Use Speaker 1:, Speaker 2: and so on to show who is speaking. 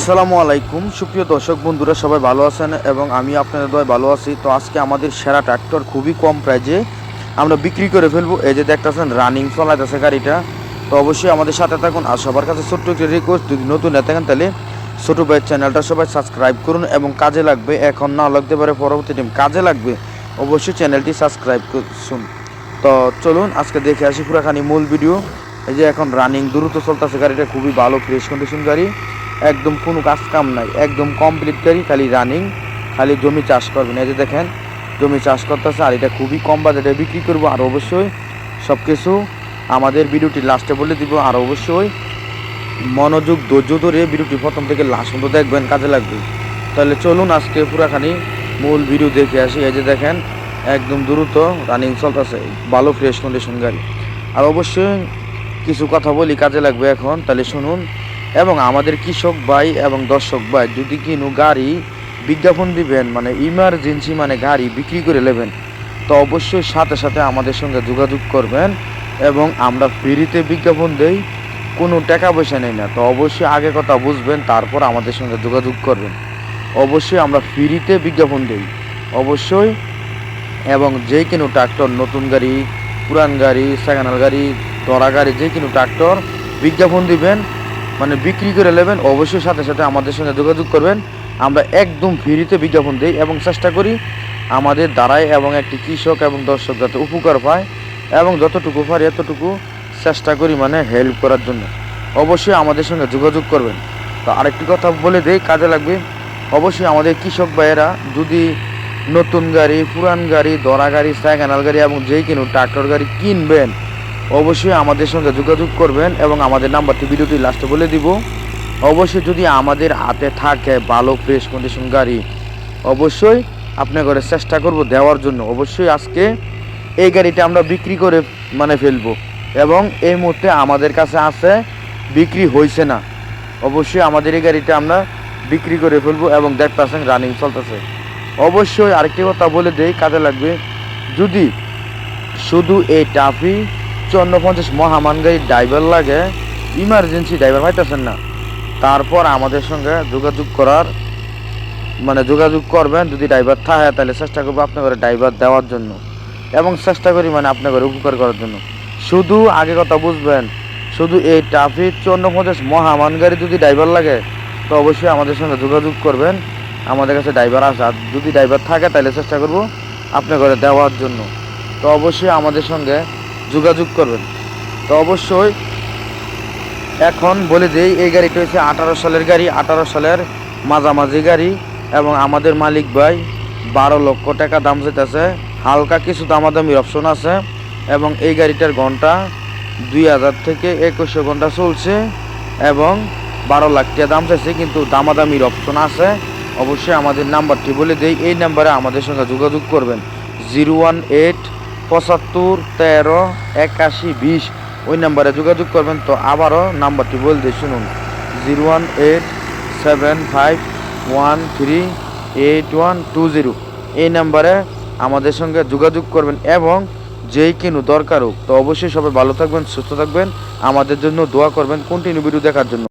Speaker 1: আসসালামু আলাইকুম সুপ্রিয় দর্শক বন্ধুরা, সবাই ভালো আছেন এবং আমি আপনাদের দয় ভালো আছি। তো আজকে আমাদের সেরা ট্র্যাক্টর খুবই কম প্রাইজে আমরা বিক্রি করে ফেলবো। এই যে দেখতেছেন রানিং চলাইতেছে গাড়িটা। তো অবশ্যই আমাদের সাথে থাকুন। আর সবার কাছে ছোট্ট একটা রিকোয়েস্ট, যদি নতুন না থাকেন তাহলে ছোটো ভাইয়ের চ্যানেলটা সবাই সাবস্ক্রাইব করুন এবং কাজে লাগবে, এখন না লাগতে পারে পরবর্তী টাইম কাজে লাগবে, অবশ্যই চ্যানেলটি সাবস্ক্রাইব করুন। তো চলুন আজকে দেখে আসি পুরাখানি মূল ভিডিও। এই যে এখন রানিং দ্রুত চলতেছে গাড়িটা, খুবই ভালো ফ্রেশ কন্ডিশন গাড়ি, একদম কোনো কাজ কাম নাই, একদম কমপ্লিট গাড়ি, খালি রানিং, খালি জমি চাষ করবেন। এই যে দেখেন জমি চাষ করতেছে, আর এটা খুবই কম বাজেটে বিক্রি করবো। আর অবশ্যই সব কিছু আমাদের ভিডিওটি লাস্টে বলে দিব। আর অবশ্যই মনোযোগ ধৈর্য ধরে ভিডিওটি প্রথম থেকে লাস্ট পর্যন্ত দেখবেন, কাজে লাগবে। তাহলে চলুন আজকে পুরাখানি মূল ভিডিও দেখে আসি। এই যে দেখেন একদম দ্রুত রানিং চলতেছে, ভালো ফ্রেশ কন্ডিশন গাড়ি। আর অবশ্যই কিছু কথা বলি, কাজে লাগবে এখন, তাহলে শুনুন। এবং আমাদের কৃষক ভাই এবং দর্শক ভাই যদি কিনো গাড়ি বিজ্ঞাপন দিবেন, মানে ইমার্জেন্সি, মানে গাড়ি বিক্রি করে নেবেন, তো অবশ্যই সাথে সাথে আমাদের সঙ্গে যোগাযোগ করবেন এবং আমরা ফ্রিতে বিজ্ঞাপন দেই, কোনো টাকা পয়সা নেই না। তো অবশ্যই আগে কথা বুঝবেন, তারপর আমাদের সঙ্গে যোগাযোগ করবেন। অবশ্যই আমরা ফ্রিতে বিজ্ঞাপন দেই অবশ্যই। এবং যে কোনো ট্রাক্টর, নতুন গাড়ি, পুরান গাড়ি, সেকেন্ড হ্যান্ড গাড়ি, ধরা গাড়ি, যে কোনো ট্রাক্টর বিজ্ঞাপন দিবেন, মানে বিক্রি করে নেবেন, অবশ্যই সাথে সাথে আমাদের সঙ্গে যোগাযোগ করবেন। আমরা একদম ফ্রিতে বিজ্ঞাপন দিই এবং চেষ্টা করি আমাদের দ্বারাই এবং একটি কৃষক এবং দর্শক যাতে উপকার পায়, এবং যতটুকু পারি এতটুকু চেষ্টা করি মানে হেল্প করার জন্য। অবশ্যই আমাদের সঙ্গে যোগাযোগ করবেন। তো আরেকটি কথা বলে দেই, কাজে লাগবে। অবশ্যই আমাদের কৃষক ভাইয়েরা যদি নতুন গাড়ি, পুরান গাড়ি, ধরা গাড়ি, সেকেন্ড হ্যান্ড গাড়ি এবং যে কোনো ট্রাক্টর গাড়ি কিনবেন, অবশ্যই আমাদের সঙ্গে যোগাযোগ করবেন এবং আমাদের নাম্বারটি ভিডিওটি লাস্টে বলে দিব। অবশ্যই যদি আমাদের হাতে থাকে ভালো ফ্রেশ কন্ডিশন গাড়ি, অবশ্যই আপনাদের চেষ্টা করব দেওয়ার জন্য। অবশ্যই আজকে এই গাড়িটা আমরা বিক্রি করে মানে ফেলবো, এবং এই মুহূর্তে আমাদের কাছে আছে, বিক্রি হয়েছে না। অবশ্যই আমাদের এই গাড়িটা আমরা বিক্রি করে ফেলবো এবং দেখতেছেন রানিং চলতেছে। অবশ্যই আরেকটি কথা বলে দেই, কাজে লাগবে। যদি শুধু এই টাফি 5450 মহামান গাড়ির ড্রাইভার লাগে, ইমার্জেন্সি ড্রাইভার পাইতেছেন না, তারপর আমাদের সঙ্গে যোগাযোগ করার মানে যোগাযোগ করবেন। যদি ড্রাইভার থাকে তাহলে চেষ্টা করবো আপনাদের ড্রাইভার দেওয়ার জন্য, এবং চেষ্টা করি মানে আপনাদের উপকার করার জন্য। শুধু আগে কথা বুঝবেন, শুধু এই টাফি 5450 মহামান গাড়ি যদি ড্রাইভার লাগে, তো অবশ্যই আমাদের সঙ্গে যোগাযোগ করবেন। আমাদের কাছে ড্রাইভার আছে, আর যদি ড্রাইভার থাকে তাহলে চেষ্টা করব আপনাদের দেওয়ার জন্য। তো অবশ্যই আমাদের সঙ্গে যোগাযোগ করবেন। তো অবশ্যই এখন বলে দিই, এই গাড়িটা হচ্ছে 18 সালের গাড়ি, 18 সালের মাঝামাঝি গাড়ি, এবং আমাদের মালিক ভাই 12 লক্ষ টাকা দাম চাইতেছে। হালকা কিছু দামাদামির অপশন আছে, এবং এই গাড়িটার ঘন্টা 2000 থেকে 2100 ঘন্টা চলছে, এবং 12 লাখ টাকা দাম চাইছে, কিন্তু দামাদামির অপশন আছে। অবশ্যই আমাদের নাম্বারটি বলে দিই, এই নাম্বারে আমাদের সঙ্গে যোগাযোগ করবেন 018 75 13 81 20, ওই নাম্বারে যোগাযোগ করবেন। তো আবারও নাম্বারটি বলে দিই, শুনুন, 018 75 13 8120, এই নাম্বারে আমাদের সঙ্গে যোগাযোগ করবেন। এবং যেই কিনো দরকার হোক, তো অবশ্যই সবাই ভালো থাকবেন, সুস্থ থাকবেন, আমাদের জন্য দোয়া করবেন, কন্টিনিউ ভিডিও দেখার জন্য।